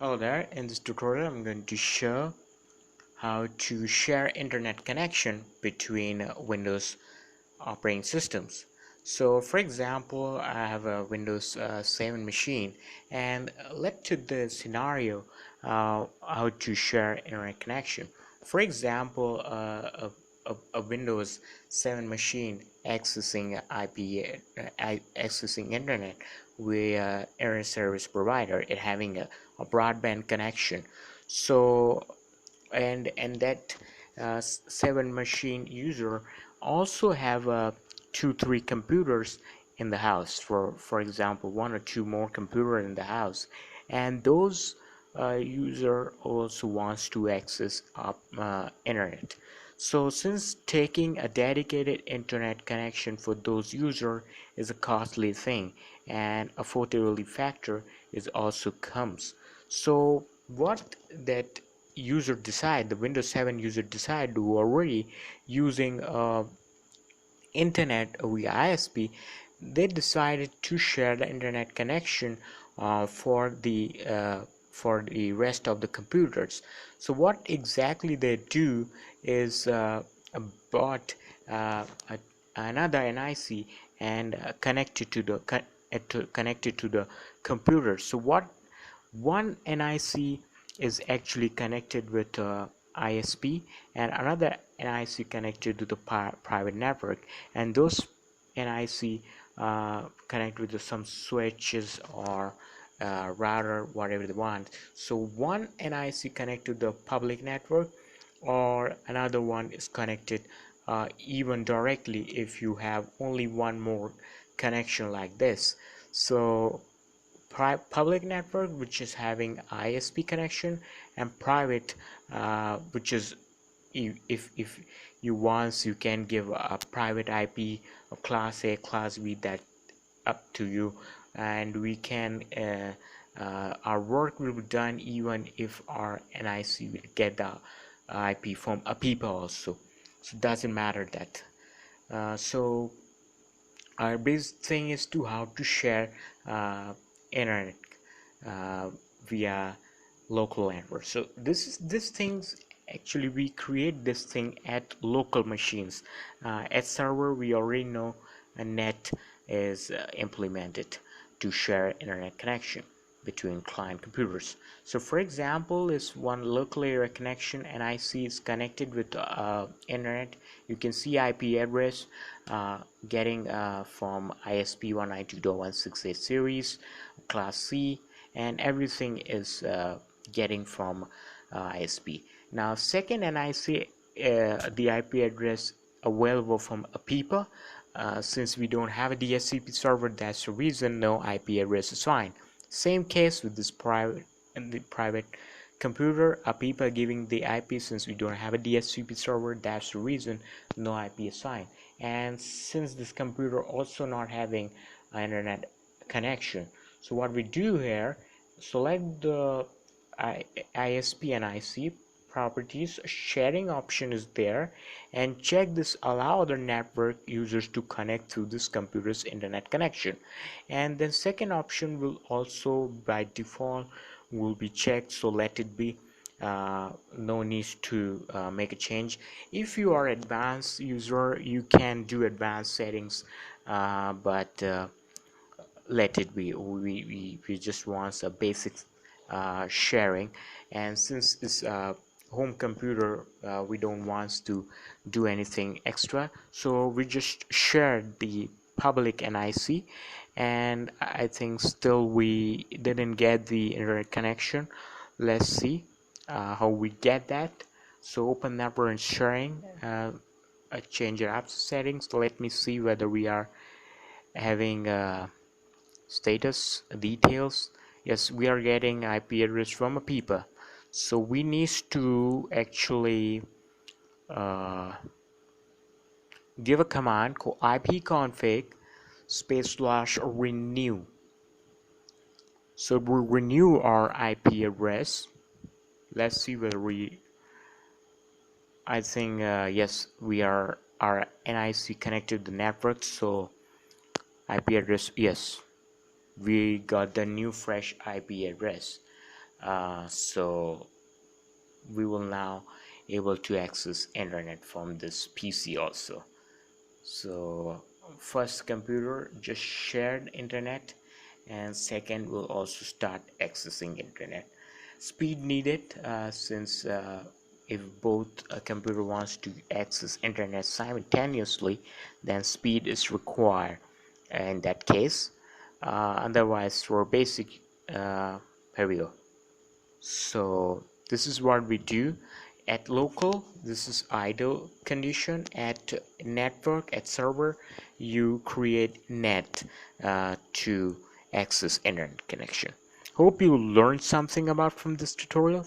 Hello there, in this tutorial I'm going to show how to share internet connection between Windows operating systems. So for example, I have a Windows 7 machine, and let's take the scenario how to share internet connection. For example, a Windows 7 machine accessing accessing internet via internet service provider, it having a broadband connection. So and that 7 machine user also have 2-3 computers in the house, for example 1 or 2 more computers in the house, and those user also wants to access internet. So since taking a dedicated internet connection for those users is a costly thing, and affordability factor is also comes. So what that user decide, the Windows 7 user decide, who already using internet via ISP, they decided to share the internet connection for the rest of the computers. So what exactly they do is bought another NIC and connected to the computer. So what one NIC is actually connected with ISP, and another NIC connected to the private network, and those NIC connect with some switches or router, whatever they want. So one NIC connect to the public network, or another one is connected even directly if you have only one more connection like this. So public network, which is having ISP connection, and private, which is, if you want, you can give a private IP of class A, class B, that up to you, and we can our work will be done even if our NIC will get the IP from a people also. So doesn't matter that. So our basic thing is to how to share internet uh, via local network. So this things, actually we create this thing at local machines. At server, we already know a net is implemented to share internet connection between client computers. So for example, is one local area connection, and IC is connected with internet. You can see IP address getting from ISP 192.168 series class C, and everything is getting from ISP. Now second NIC, the IP address available from APIPA. Since we don't have a DHCP server, that's the reason no IP address is fine. Same case with this private and the private computer, APIPA giving the IP. Since we don't have a DHCP server, that's the reason no IP is fine. And since this computer also not having an internet connection, so what we do here, select the ISP and IC properties, sharing option is there, and check this allow other network users to connect through this computer's internet connection. And then second option will also by default will be checked, so let it be. No need to make a change. If you are advanced user, you can do advanced settings, but let it be. We just want a basic sharing, and since this home computer, we don't want to do anything extra, so we just share the public NIC, and I think still we didn't get the internet connection. Let's see how we get that. So open network and sharing, change your apps settings. Let me see whether we are having status details. Yes, we are getting IP address from a people, so we need to actually give a command called ipconfig /renew. So we renew our IP address. Let's see whether I think yes, we are our NIC connected to the network, so IP address, yes, we got the new fresh IP address. So we will now able to access internet from this PC also. So first computer just shared internet, and second will also start accessing internet. Speed needed, since if both a computer wants to access internet simultaneously, then speed is required in that case. Otherwise, for basic, here we go. So this is what we do at local. This is idle condition. At network, at server, you create net to access internet connection. Hope you learned something about from this tutorial.